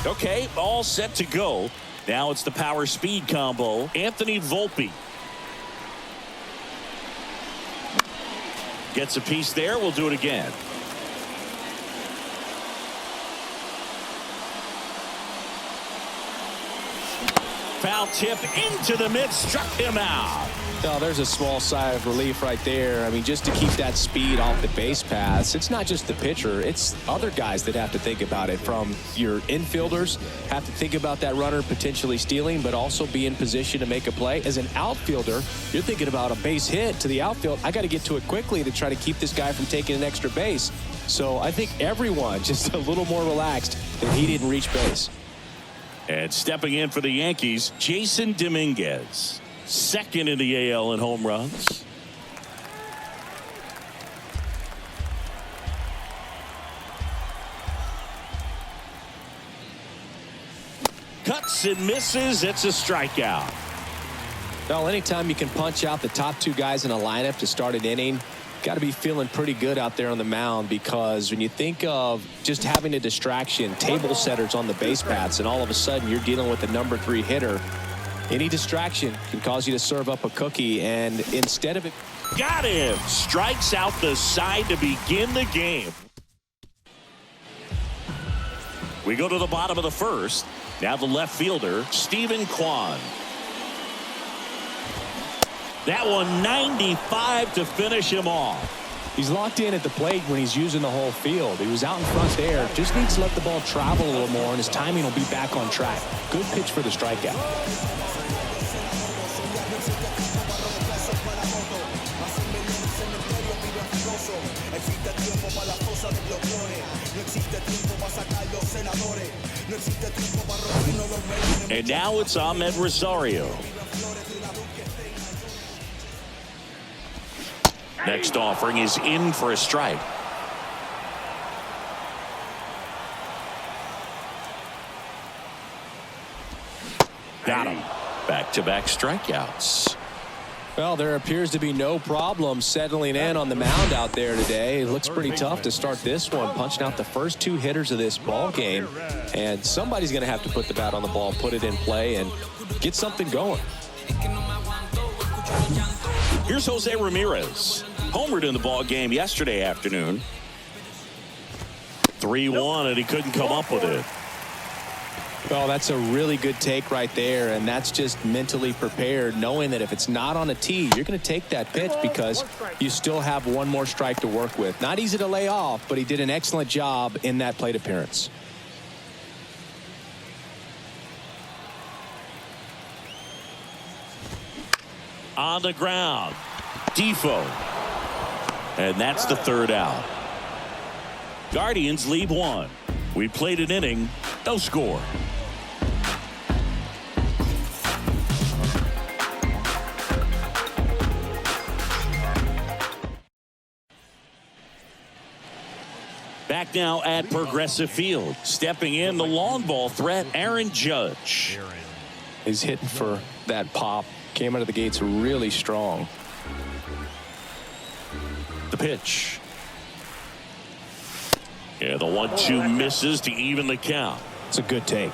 Okay, all set to go. Now it's the power speed combo. Anthony Volpe gets a piece there. We'll do it again. Foul tip into the mid, struck him out. Oh, there's a small sigh of relief right there. I mean, just to keep that speed off the base paths, it's not just the pitcher, it's other guys that have to think about it. From your infielders have to think about that runner potentially stealing, but also be in position to make a play. As an outfielder, you're thinking about a base hit to the outfield. I got to get to it quickly to try to keep this guy from taking an extra base. So I think everyone just a little more relaxed that he didn't reach base. And stepping in for the Yankees, Jason Dominguez. Second in the AL in home runs. Cuts and misses. It's a strikeout. Well, anytime you can punch out the top two guys in a lineup to start an inning, got to be feeling pretty good out there on the mound, because when you think of just having a distraction, table setters on the base paths, and all of a sudden you're dealing with the number 3 hitter, any distraction can cause you to serve up a cookie. And instead of it, got him. Strikes out the side to begin the game. We go to the bottom of the first. Now the left fielder, Stephen Kwan. That one 95 to finish him off. He's locked in at the plate when he's using the whole field. He was out in front there. Just needs to let the ball travel a little more, and his timing will be back on track. Good pitch for the strikeout. And now it's Ahmed Rosario. Next offering is in for a strike. Got him. Back-to-back strikeouts. Well, there appears to be no problem settling in on the mound out there today. It looks pretty tough to start this one, punching out the first 2 hitters of this ball game. And somebody's going to have to put the bat on the ball, put it in play, and get something going. Here's Jose Ramirez. Homered in the ball game yesterday afternoon. 3-1, and he couldn't come up with it. Well, that's a really good take right there, and that's just mentally prepared, knowing that if it's not on a tee, you're going to take that pitch because you still have one more strike to work with. Not easy to lay off, but he did an excellent job in that plate appearance. On the ground, Defoe. And that's the 3rd out. Guardians lead 1. We played an inning, no score. Back now at Progressive Field. Stepping in, the long ball threat, Aaron Judge. He's hitting for that pop. Came out of the gates really strong. The pitch. Yeah, the 1-2 misses to even the count. It's a good take.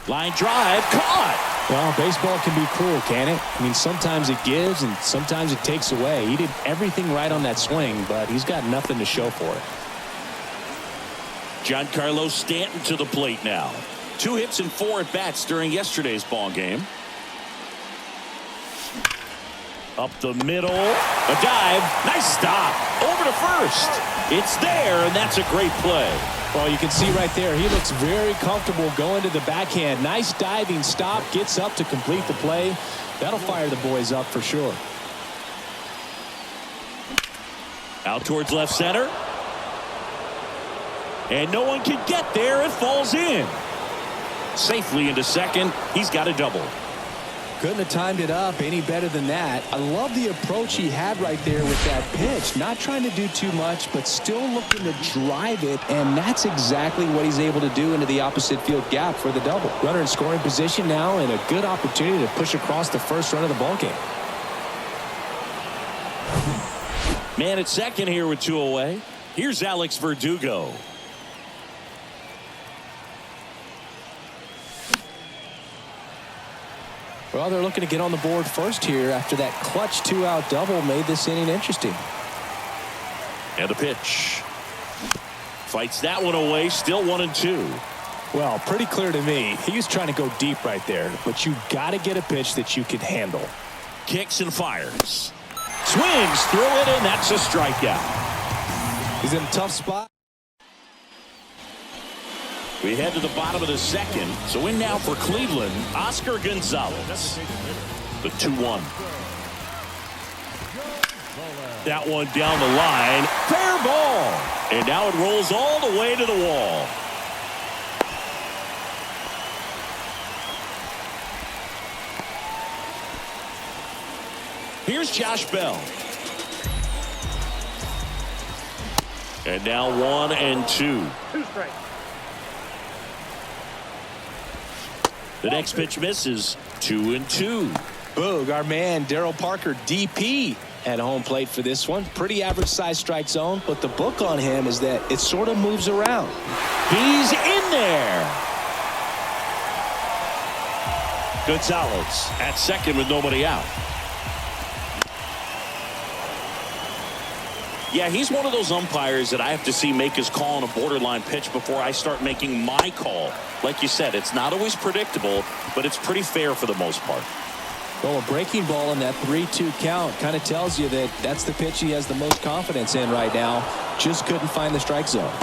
Line drive, caught. Well, baseball can be cruel, can it? I mean, sometimes it gives and sometimes it takes away. He did everything right on that swing, but he's got nothing to show for it. Giancarlo Stanton to the plate now. 2 hits and 4 at-bats during yesterday's ball game. Up the middle. A dive. Nice stop. Over to first. It's there, and that's a great play. Well, you can see right there, he looks very comfortable going to the backhand. Nice diving stop. Gets up to complete the play. That'll fire the boys up for sure. Out towards left center. And no one can get there. It falls in. Safely into second. He's got a double. Couldn't have timed it up any better than that. I love the approach he had right there with that pitch. Not trying to do too much, but still looking to drive it, and that's exactly what he's able to do into the opposite field gap for the double. Runner in scoring position now, and a good opportunity to push across the first run of the ball game. Man at second here with 2 away. Here's Alex Verdugo. Well, they're looking to get on the board first here after that clutch 2-out double made this inning interesting. And the pitch. Fights that one away. Still 1-2. Well, pretty clear to me. He was trying to go deep right there, but you got to get a pitch that you can handle. Kicks and fires. Swings through it, and that's a strikeout. He's in a tough spot. We head to the bottom of the second. So in now for Cleveland, Oscar Gonzalez. The 2-1. That one down the line. Fair ball. And now it rolls all the way to the wall. Here's Josh Bell. And now 1-2. 2 strikes. The next pitch misses. 2-2. Boog, our man Darryl Parker, DP, at home plate for this one. Pretty average size strike zone, but the book on him is that it sort of moves around. He's in there. Gonzalez at second with nobody out. Yeah, he's one of those umpires that I have to see make his call on a borderline pitch before I start making my call. Like you said, it's not always predictable, but it's pretty fair for the most part. Well, a breaking ball in that 3-2 count kind of tells you that that's the pitch he has the most confidence in right now. Just couldn't find the strike zone.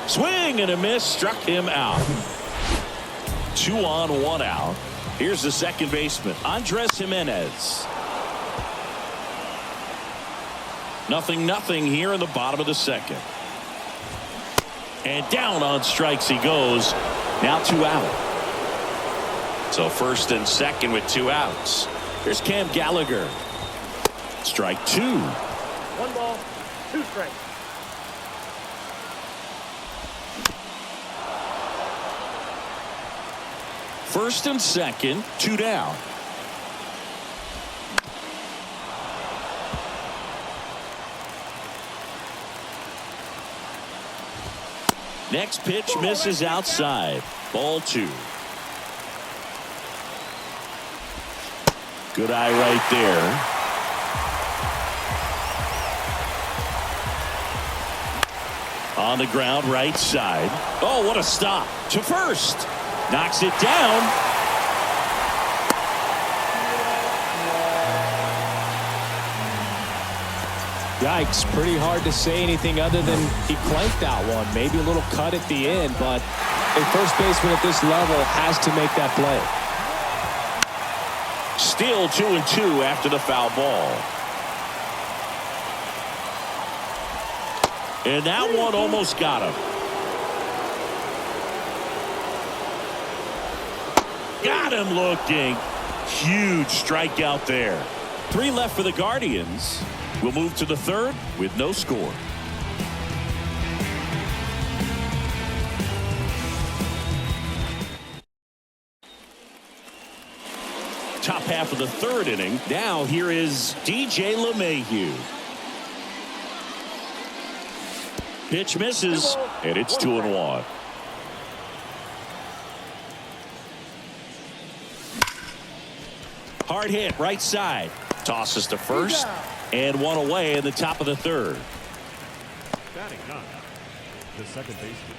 Swing and a miss, struck him out. 2 on, 1 out. Here's the second baseman, Andres Jimenez. 0-0 here in the bottom of the second. And down on strikes he goes. Now 2 out. So first and second with 2 outs. Here's Cam Gallagher. Strike 2. 1 ball, 2 strikes. First and second, 2 down. Next pitch misses outside. Ball 2. Good eye right there. On the ground, right side. Oh, what a stop. To first. Knocks it down. Yikes, pretty hard to say anything other than he clanked that one. Maybe a little cut at the end, but a first baseman at this level has to make that play. Still 2-2 after the foul ball. And that one almost got him. Got him looking. Huge strikeout there. 3 left for the Guardians. We'll move to the third with no score. Top half of the third inning. Now here is DJ LeMahieu. Pitch misses, and it's 2-1. Hard hit, right side. Tosses to first, and 1 away in the top of the third. Batting 9, the second baseman.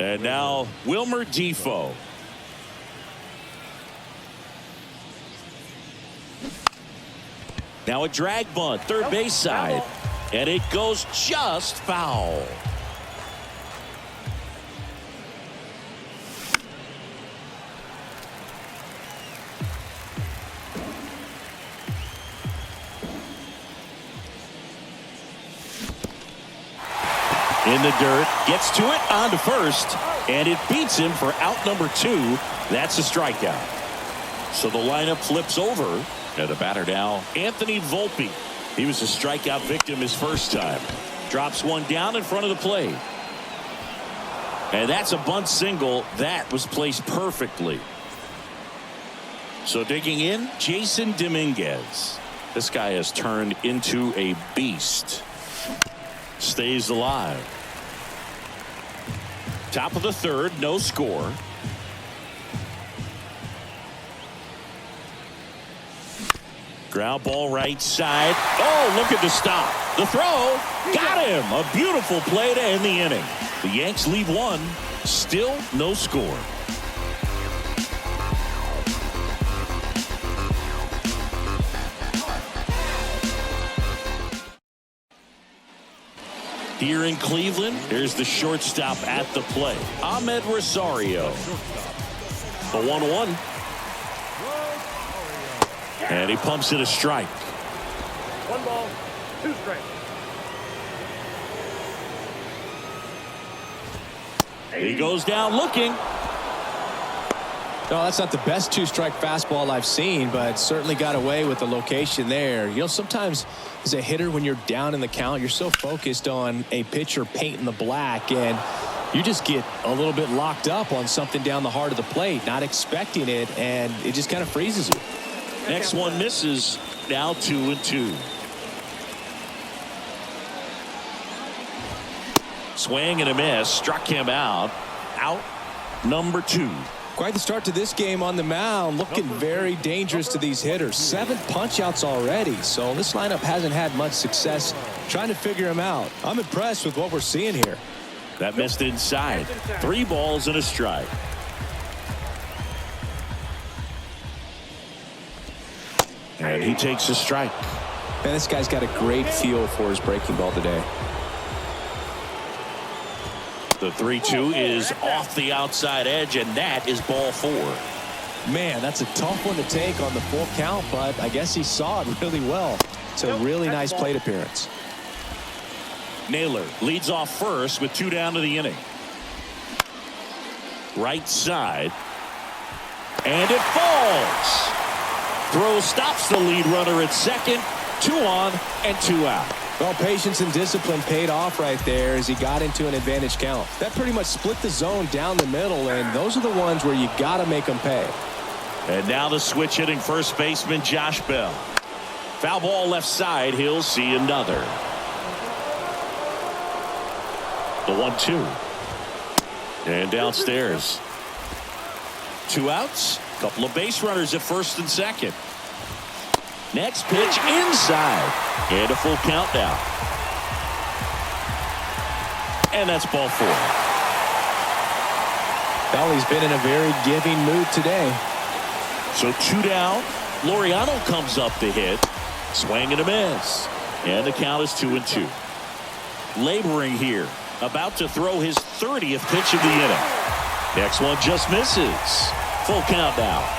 And now Wilmer Defoe. Now a drag bunt, third base side, and it goes just foul. In the dirt, gets to it, on to first, and it beats him for out number 2. That's a strikeout. So the lineup flips over, and the batter now, Anthony Volpe. He was a strikeout victim his first time. Drops one down in front of the plate. And that's a bunt single. That was placed perfectly. So digging in, Jason Dominguez. This guy has turned into a beast. Stays alive. Top of the third, no score. Ground ball right side. Oh, look at the stop. The throw. Got him. A beautiful play to end the inning. The Yanks lead one. Still no score. Here in Cleveland, here's the shortstop at the plate, Ahmed Rosario. The 1-1. And he pumps it a strike. 1 ball, 2 strikes. He goes down looking. No, that's not the best 2-strike fastball I've seen, but certainly got away with the location there. You know, sometimes as a hitter, when you're down in the count, you're so focused on a pitcher painting the black, and you just get a little bit locked up on something down the heart of the plate, not expecting it, and it just kind of freezes you. Next one misses. Now 2-2. Swing and a miss. Struck him out. Out number 2. Quite the start to this game on the mound. Looking very dangerous to these hitters. 7 punch-outs already. So this lineup hasn't had much success trying to figure him out. I'm impressed with what we're seeing here. That missed inside. 3 balls and a strike. And he takes a strike. Man, this guy's got a great feel for his breaking ball today. The 3-2 is off the outside edge, and that is ball 4. Man, that's a tough one to take on the full count, but I guess he saw it really well. It's a really nice plate appearance. Naylor leads off first with 2 down to the inning. Right side. And it falls. Throw stops the lead runner at second. 2 on and 2 out. Well, patience and discipline paid off right there as he got into an advantage count. That pretty much split the zone down the middle, and those are the ones where you got to make them pay. And now the switch hitting first baseman Josh Bell. Foul ball left side. He'll see another. The 1-2. And downstairs. 2 outs. Couple of base runners at first and second. Next pitch inside. And a full count now. And that's ball 4. Well, he's been in a very giving mood today. So 2 down. Laureano comes up to hit. Swing and a miss. And the count is 2-2. Laboring here. About to throw his 30th pitch of the inning. Next one just misses. Full count now.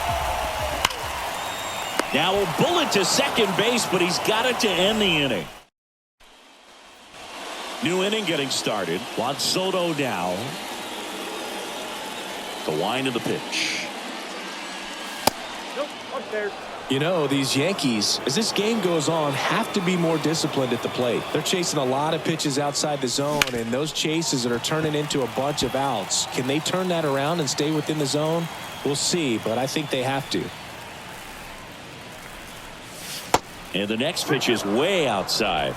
Now a bullet to second base, but he's got it to end the inning. New inning getting started. Juan Soto now. The wind of the pitch. Nope, upstairs. You know, these Yankees, as this game goes on, have to be more disciplined at the plate. They're chasing a lot of pitches outside the zone, and those chases that are turning into a bunch of outs. Can they turn that around and stay within the zone? We'll see, but I think they have to. And the next pitch is way outside.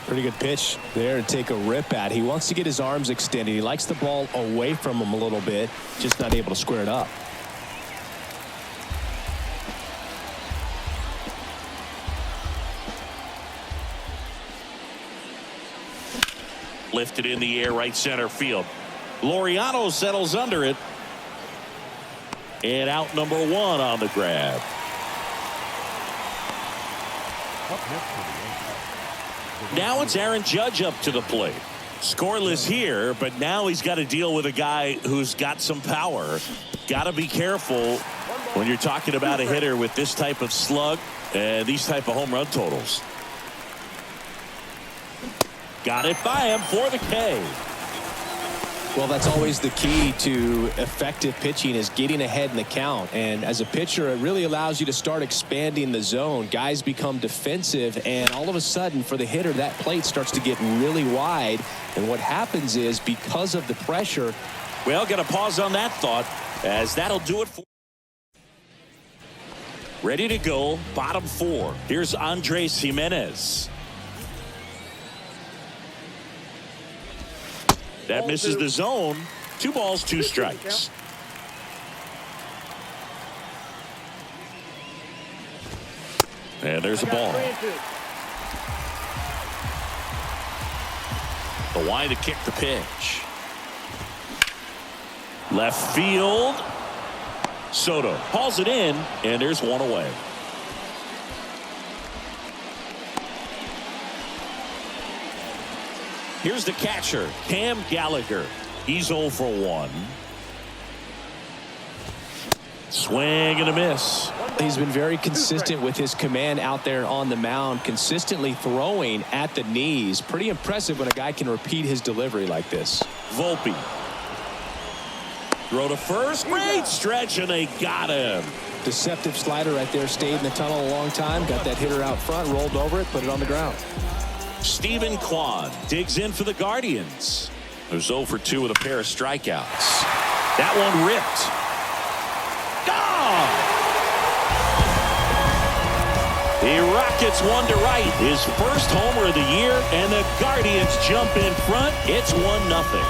Pretty good pitch there to take a rip at. He wants to get his arms extended. He likes the ball away from him a little bit, just not able to square it up. Lifted in the air, right center field. Laureano settles under it. And out number 1 on the grab. Up next for the Yankees. Now it's Aaron Judge up to the plate. Scoreless here, but now he's got to deal with a guy who's got some power. Got to be careful when you're talking about a hitter with this type of slug and these type of home run totals. Got it by him for the K. Well, that's always the key to effective pitching, is getting ahead in the count. And as a pitcher, it really allows you to start expanding the zone. Guys become defensive, and all of a sudden, for the hitter, that plate starts to get really wide. And what happens is, because of the pressure. Well, got to pause on that thought, as that'll do it for. Ready to go, bottom 4. Here's Andres Jimenez. That misses the zone. 2 balls, 2 strikes. And there's a ball. The line to kick the pitch. Left field. Soto hauls it in, and there's 1 away. Here's the catcher, Cam Gallagher. He's 0 for 1. Swing and a miss. He's been very consistent with his command out there on the mound, consistently throwing at the knees. Pretty impressive when a guy can repeat his delivery like this. Volpe. Throw to first. Great stretch, and they got him. Deceptive slider right there. Stayed in the tunnel a long time. Got that hitter out front, rolled over it, put it on the ground. Steven Kwan digs in for the Guardians. There's 0 for 2 with a pair of strikeouts. That one ripped. Gone! He rockets 1 to right. His first homer of the year, and the Guardians jump in front. It's 1-0.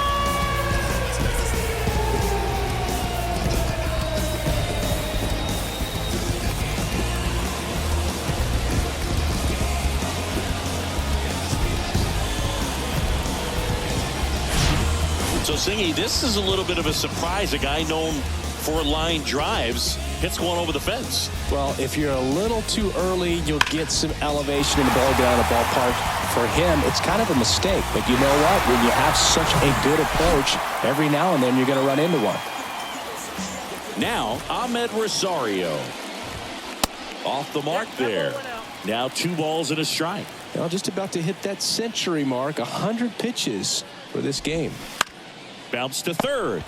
So, Singy, this is a little bit of a surprise. A guy known for line drives hits one over the fence. Well, if you're a little too early, you'll get some elevation in the ball, get out of the ballpark. For him, it's kind of a mistake. But you know what? When you have such a good approach, every now and then you're going to run into one. Now, Ahmed Rosario. Off the mark there. Now 2 balls and a strike. Well, just about to hit that century mark. 100 pitches for this game. Bounce to third.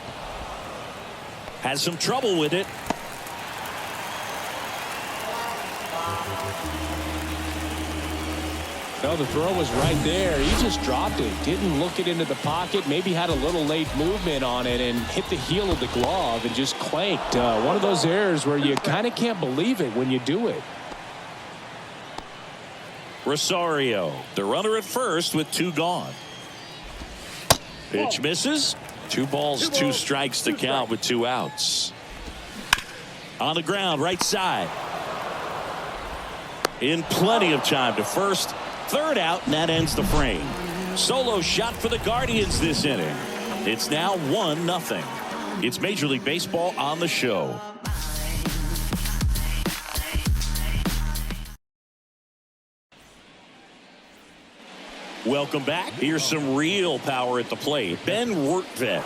Has some trouble with it. No, the throw was right there. He just dropped it. Didn't look it into the pocket. Maybe had a little late movement on it and hit the heel of the glove and just clanked. One of those errors where you kind of can't believe it when you do it. Rosario, the runner at first with 2 gone. Pitch misses. 2 balls, 2 strikes to count with 2 outs. On the ground, right side. In plenty of time to first. 3rd out, and that ends the frame. Solo shot for the Guardians this inning. It's now 1-0. It's Major League Baseball on the show. Welcome back. Here's some real power at the plate. Ben Wertvet.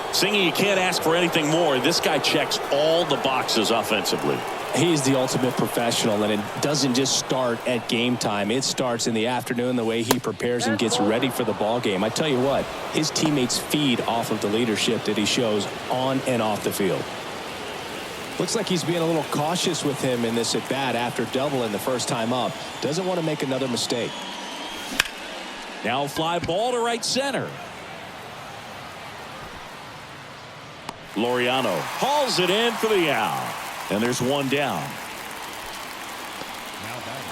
Singy, you can't ask for anything more. This guy checks all the boxes offensively. He's the ultimate professional, and it doesn't just start at game time. It starts in the afternoon, the way he prepares and gets ready for the ball game. I tell you what, his teammates feed off of the leadership that he shows on and off the field. Looks like he's being a little cautious with him in this at bat after doubling the first time up. Doesn't want to make another mistake. Now fly ball to right center. Laureano hauls it in for the out. And there's 1 down. Now batting,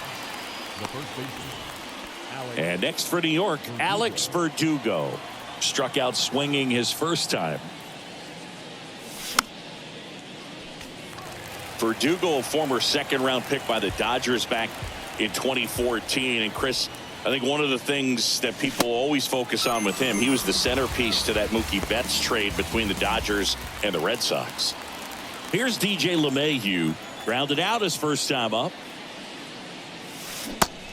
the first baseman, And next for New York, Alex Verdugo. Struck out swinging his first time. Verdugo, a former 2nd-round pick by the Dodgers back in 2014. And Chris, I think one of the things that people always focus on with him, he was the centerpiece to that Mookie Betts trade between the Dodgers and the Red Sox. Here's DJ LeMahieu, grounded out his first time up.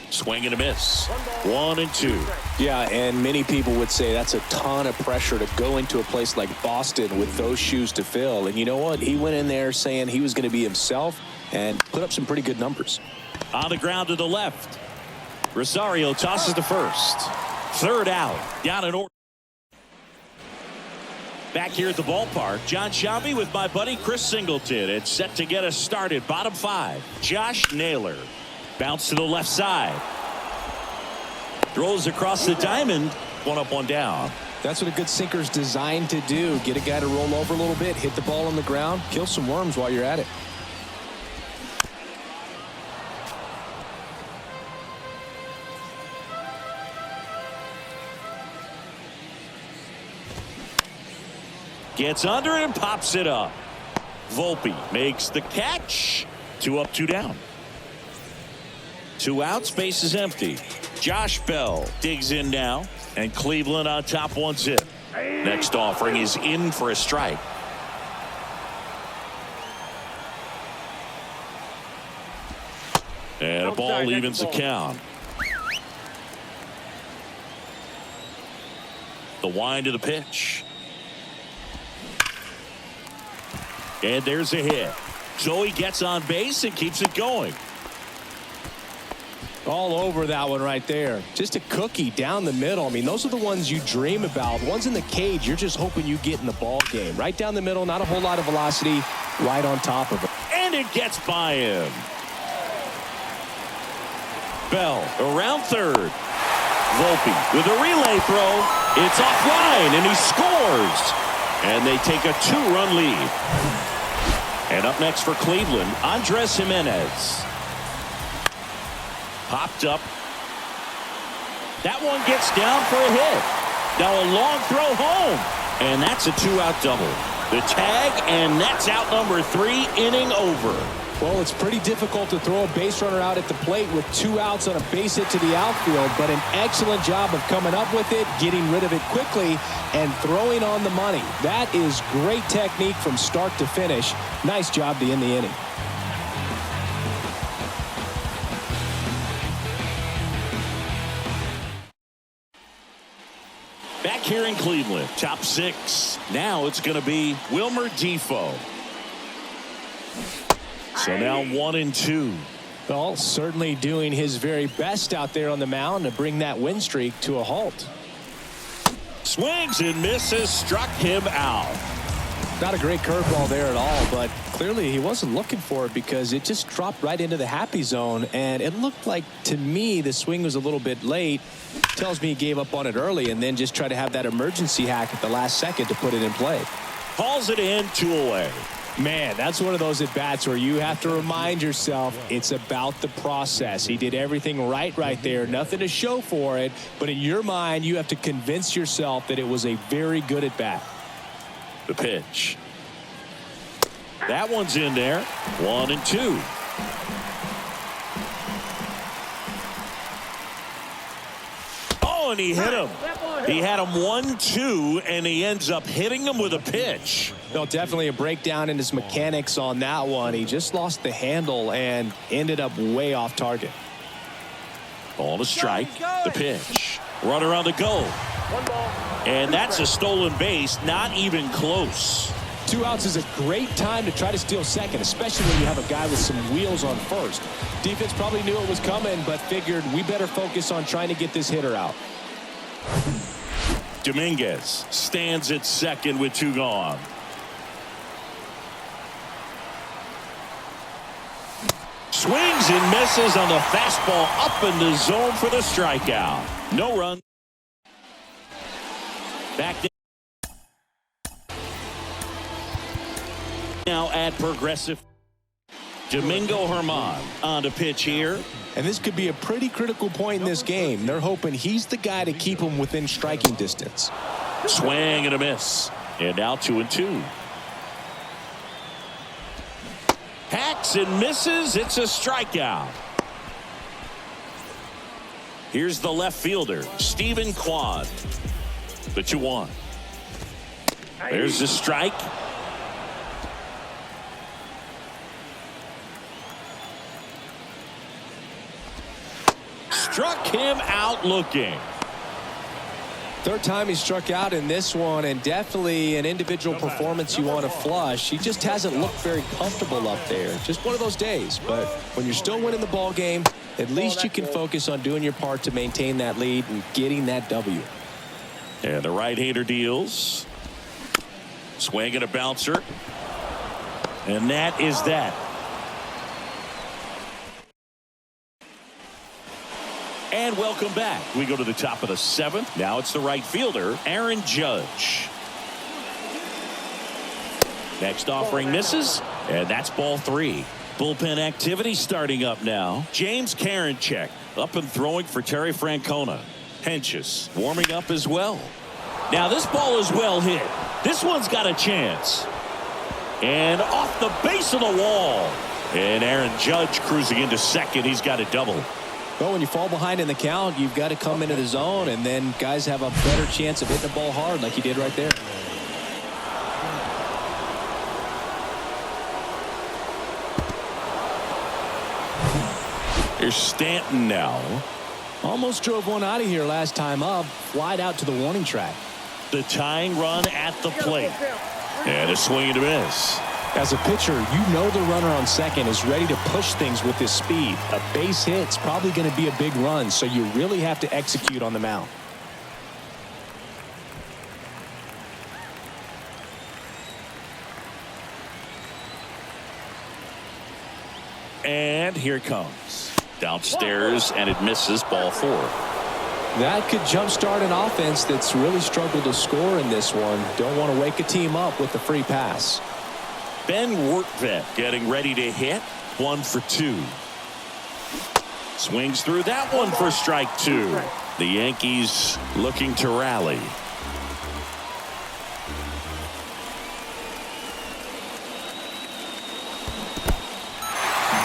Swing and a miss. 1-2. Yeah, and many people would say that's a ton of pressure to go into a place like Boston with those shoes to fill. And you know what? He went in there saying he was going to be himself and put up some pretty good numbers. On the ground to the left. Rosario tosses to first. 3rd out. Down in order. Back here at the ballpark, John Shambi with my buddy Chris Singleton. It's set to get us started. Bottom 5. Josh Naylor. Bounce to the left side. Throws across the diamond. One up, one down. That's what a good sinker's designed to do. Get a guy to roll over a little bit, hit the ball on the ground, kill some worms while you're at it. Gets under it and pops it up. Volpe makes the catch. 2 up, 2 down. 2 outs, base is empty. Josh Bell digs in now, and Cleveland on top 1-0. Next offering is in for a strike. And a ball evens the count. The wind of the pitch. And there's a hit. So he gets on base and keeps it going. All over that one right there. Just a cookie down the middle. I mean, those are the ones you dream about. The ones in the cage, you're just hoping you get in the ball game. Right down the middle, not a whole lot of velocity, right on top of it. And it gets by him. Bell around third. Volpe with a relay throw. It's offline, and he scores. And they take a 2-run lead. And up next for Cleveland, Andres Jimenez. Popped up. That one gets down for a hit. Now a long throw home. And that's a 2-out double. The tag, and that's out number 3, inning over. Well, it's pretty difficult to throw a base runner out at the plate with 2 outs on a base hit to the outfield, but an excellent job of coming up with it, getting rid of it quickly, and throwing on the money. That is great technique from start to finish. Nice job to end the inning. Back here in Cleveland, top 6. Now it's going to be Wilmer Defoe. So now 1-2. Well, certainly doing his very best out there on the mound to bring that win streak to a halt. Swings and misses, struck him out. Not a great curveball there at all, but clearly he wasn't looking for it because it just dropped right into the happy zone, and it looked like, to me, the swing was a little bit late. Tells me he gave up on it early and then just tried to have that emergency hack at the last second to put it in play. Calls it in, 2 away. Man, that's one of those at-bats where you have to remind yourself it's about the process. He did everything right there. Nothing to show for it. But in your mind, you have to convince yourself that it was a very good at-bat. The pitch. That one's in there. 1-2. Oh, and he hit him. He had him 1-2, and he ends up hitting him with a pitch. No, definitely a breakdown in his mechanics on that one. He just lost the handle and ended up way off target. Ball to strike. The pitch. Runner on the go. 1 ball. And that's a stolen base. Not even close. 2 outs is a great time to try to steal second, especially when you have a guy with some wheels on first. Defense probably knew it was coming, but figured we better focus on trying to get this hitter out. Dominguez stands at second with 2 gone. Swings and misses on the fastball up in the zone for the strikeout. No run. Back now at Progressive. Domingo Germán on to pitch here. And this could be a pretty critical point in this game. They're hoping he's the guy to keep them within striking distance. Swing and a miss. And now 2-2. Hacks and misses. It's a strikeout. Here's the left fielder, Stephen Kwan. The 2-1. There's the strike. Struck him out looking. Third time he struck out in this one, and definitely an individual performance you want to flush. He just hasn't looked very comfortable up there. Just one of those days. But when you're still winning the ball game, at least you can focus on doing your part to maintain that lead and getting that W. And the right-hander deals. Swing and a bouncer. And that is that. And welcome back. We go to the top of the 7th. Now it's the right fielder, Aaron Judge. Next offering misses, and that's ball 3. Bullpen activity starting up now. James Karinchak up and throwing for Terry Francona. Hentges warming up as well. Now this ball is well hit. This one's got a chance. And off the base of the wall. And Aaron Judge cruising into second. He's got a double. Well, when you fall behind in the count, you've got to come into the zone, and then guys have a better chance of hitting the ball hard like he did right there. Here's Stanton now. Almost drove one out of here last time up. Flied out to the warning track. The tying run at the plate. And a swing and a miss. As a pitcher, you know the runner on second is ready to push things with his speed. A base hit's probably going to be a big run, so you really have to execute on the mound. And here it comes. Downstairs, and it misses, ball 4. That could jumpstart an offense that's really struggled to score in this one. Don't want to wake a team up with the free pass. Ben Workvet getting ready to hit. 1 for 2. Swings through that one for strike 2. The Yankees looking to rally.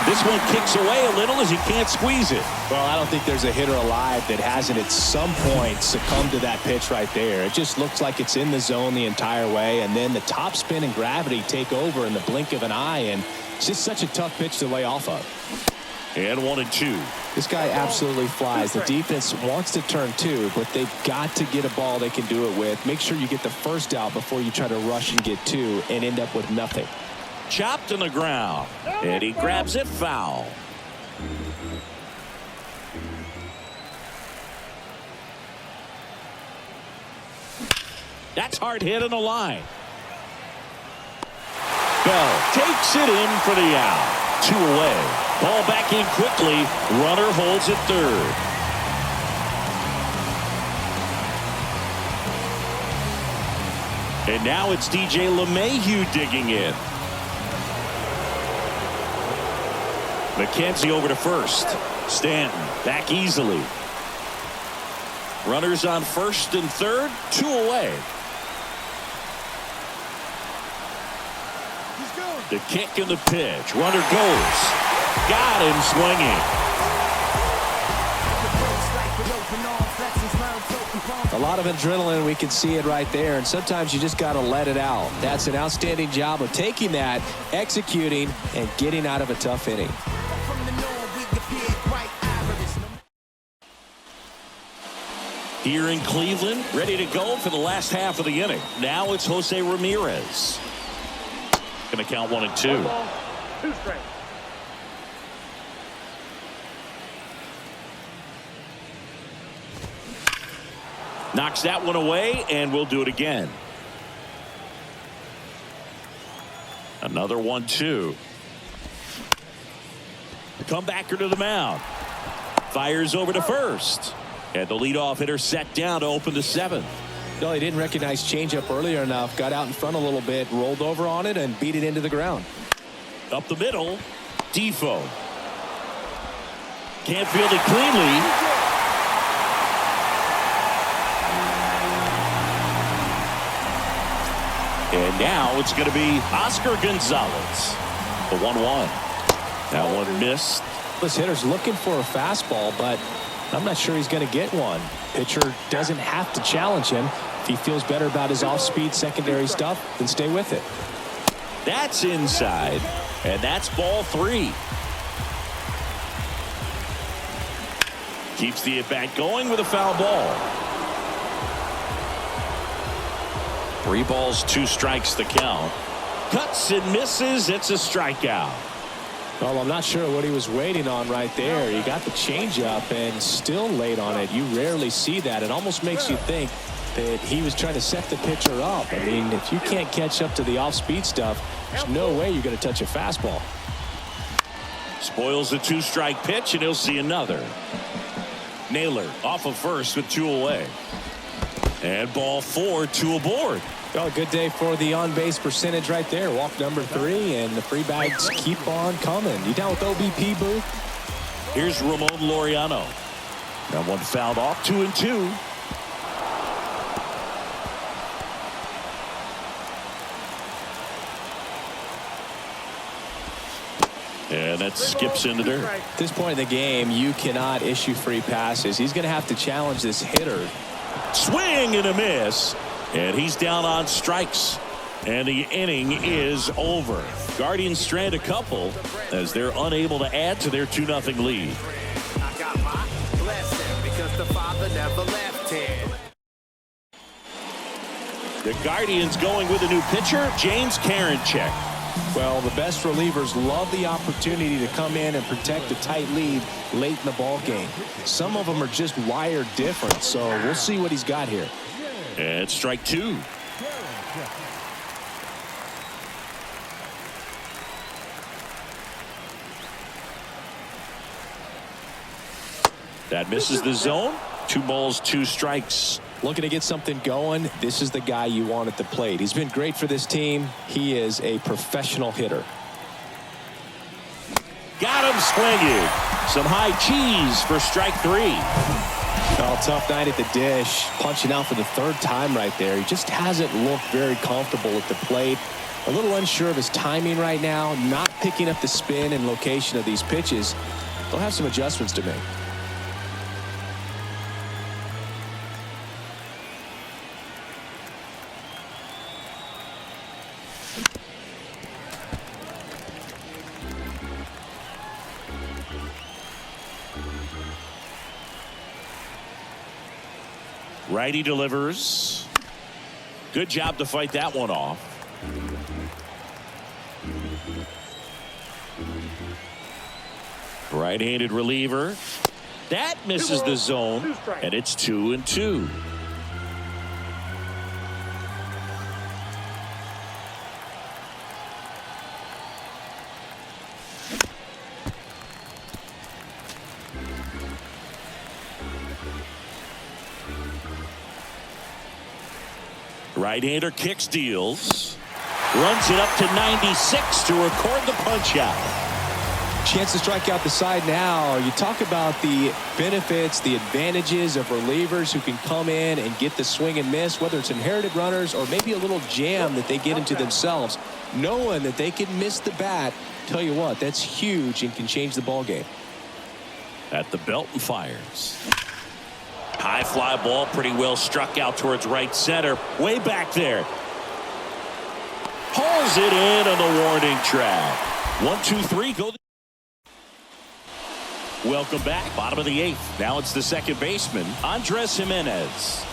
This one kicks away a little as he can't squeeze it. Well, I don't think there's a hitter alive that hasn't at some point succumbed to that pitch right there. It just looks like it's in the zone the entire way, and then the top spin and gravity take over in the blink of an eye, and it's just such a tough pitch to lay off of. And 1 and 2. This guy absolutely flies. The defense wants to turn 2, but they've got to get a ball they can do it with. Make sure you get the first out before you try to rush and get 2 and end up with nothing. Chopped on the ground, and he grabs it foul. That's hard hit on the line. Bell takes it in for the out. 2 away. Ball back in quickly. Runner holds at third. And now it's DJ LeMahieu digging in. McKenzie over to first. Stanton back easily. Runners on first and third. 2 away. The kick and the pitch. Runner goes. Got him swinging. A lot of adrenaline. We can see it right there. And sometimes you just got to let it out. That's an outstanding job of taking that, executing, and getting out of a tough inning. Here in Cleveland, ready to go for the last half of the inning. Now it's Jose Ramirez. Going to count 1 and 2. 1 ball, 2 strikes. Knocks that one away, and we'll do it again. Another 1-2. Comebacker to the mound. Fires over to first. And the leadoff hitter set down to open the 7th. No, he didn't recognize changeup earlier enough. Got out in front a little bit, rolled over on it, and beat it into the ground. Up the middle, Defoe. Can't field it cleanly. And now it's going to be Oscar Gonzalez. The 1-1. That one missed. This hitter's looking for a fastball, but I'm not sure he's going to get one. Pitcher doesn't have to challenge him. If he feels better about his off-speed secondary stuff, then stay with it. That's inside, and that's ball 3. Keeps the at-bat going with a foul ball. 3 balls, 2 strikes the count. Cuts and misses. It's a strikeout. Well, I'm not sure what he was waiting on right there. He got the changeup and still laid on it. You rarely see that. It almost makes you think that he was trying to set the pitcher up. I mean, if you can't catch up to the off-speed stuff, there's no way you're going to touch a fastball. Spoils the 2-strike pitch, and he'll see another. Naylor off of first with 2 away. And ball 4, 2 aboard. Oh, good day for the on-base percentage right there. Walk number 3, and the free bags keep on coming. You down with OBP, Boo? Here's Ramon Laureano. That one fouled off, 2-2. And that skips into dirt. At this point in the game, you cannot issue free passes. He's going to have to challenge this hitter. Swing and a miss. And he's down on strikes. And the inning is over. Guardians strand a couple as they're unable to add to their 2-0 lead. I got my blessing because the Father never left him. The Guardians going with a new pitcher, James Karinchak. Well, the best relievers love the opportunity to come in and protect a tight lead late in the ball game. Some of them are just wired different, so we'll see what he's got here. And strike 2. That misses the zone. 2 balls, 2 strikes. Looking to get something going. This is the guy you want at the plate. He's been great for this team. He is a professional hitter. Got him swinging. Some high cheese for strike 3. Oh, tough night at the dish. Punching out for the 3rd time right there. He just hasn't looked very comfortable at the plate. A little unsure of his timing right now. Not picking up the spin and location of these pitches. They'll have some adjustments to make. Righty delivers. Good job to fight that one off. Right-handed reliever. That misses the zone, and it's 2-2. Right-hander kicks, deals. Runs it up to 96 to record the punch-out. Chance to strike out the side now. You talk about the benefits, the advantages of relievers who can come in and get the swing and miss, whether it's inherited runners or maybe a little jam that they get into themselves. Knowing that they can miss the bat, tell you what, that's huge and can change the ball game. At the belt and fires. High fly ball, pretty well struck out towards right center. Way back there. Pulls it in on the warning track. 1, 2, 3, go. Welcome back. Bottom of the 8th. Now it's the second baseman, Andres Jimenez.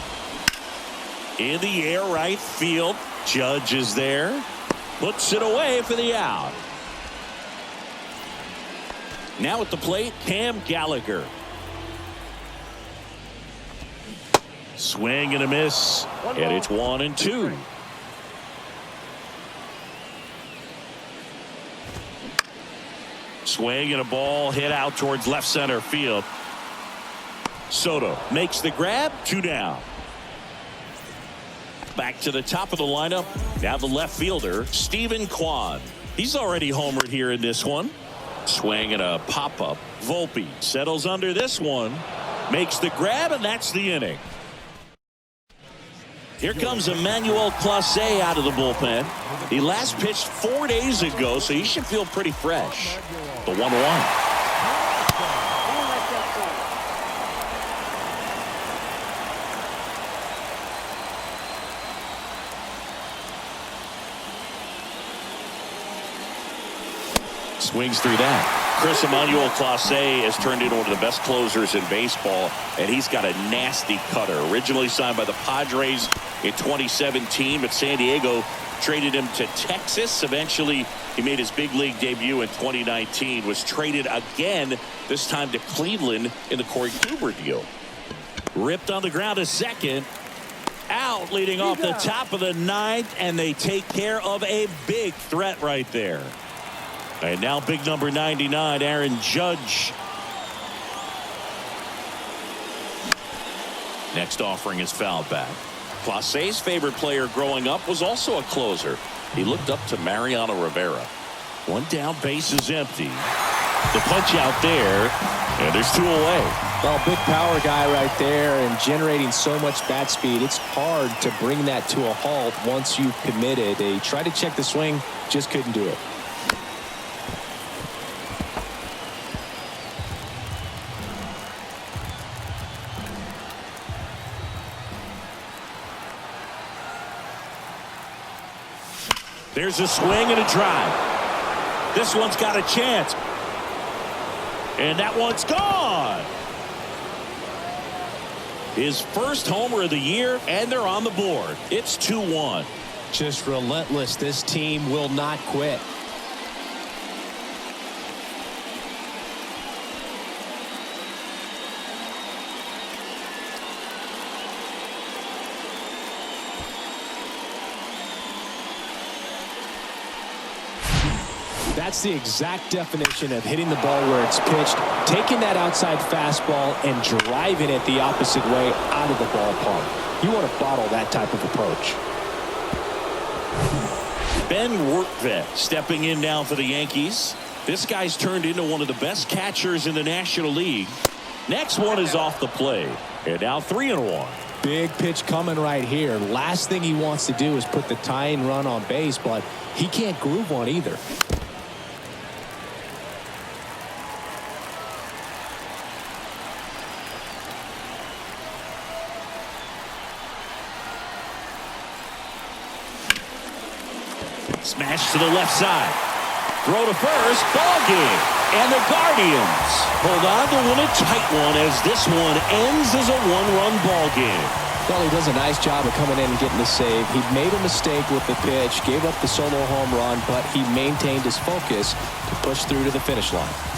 In the air, right field. Judge is there. Puts it away for the out. Now at the plate, Cam Gallagher. Swing and a miss. And it's 1-2. Swing and a ball hit out towards left center field. Soto makes the grab. 2 down. Back to the top of the lineup. Now the left fielder, Stephen Kwan. He's already homered here in this one. Swing and a pop-up. Volpe settles under this one. Makes the grab, and that's the inning. Here comes Emmanuel Clase out of the bullpen. He last pitched 4 days ago, so he should feel pretty fresh. The 1-1. Swings through that. Chris Emmanuel Clase has turned into one of the best closers in baseball, and he's got a nasty cutter. Originally signed by the Padres in 2017, but San Diego traded him to Texas. Eventually, he made his big league debut in 2019, was traded again, this time to Cleveland in the Corey Kluber deal. Ripped on the ground to second. Out. out leading off the top of the ninth, and they take care of a big threat right there. And now big number 99, Aaron Judge. Next offering is fouled back. Clase's favorite player growing up was also a closer. He looked up to Mariano Rivera. One down, base is empty. The punch out there, and there's 2 away. Well, big power guy right there and generating so much bat speed. It's hard to bring that to a halt once you've committed. They tried to check the swing, just couldn't do it. There's a swing and a drive. This one's got a chance. And that one's gone. His first homer of the year, and they're on the board. It's 2-1. Just relentless. This team will not quit. That's the exact definition of hitting the ball where it's pitched, taking that outside fastball and driving it the opposite way out of the ballpark. You want to bottle that type of approach. Ben Workvet stepping in now for the Yankees. This guy's turned into one of the best catchers in the National League. Next one is off the plate. And now 3-1. Big pitch coming right here. Last thing he wants to do is put the tying run on base, but he can't groove one either. Smash to the left side. Throw to first. Ball game. And the Guardians hold on to win a tight one as this one ends as a 1-run ball game. Well, he does a nice job of coming in and getting the save. He made a mistake with the pitch, gave up the solo home run, but he maintained his focus to push through to the finish line.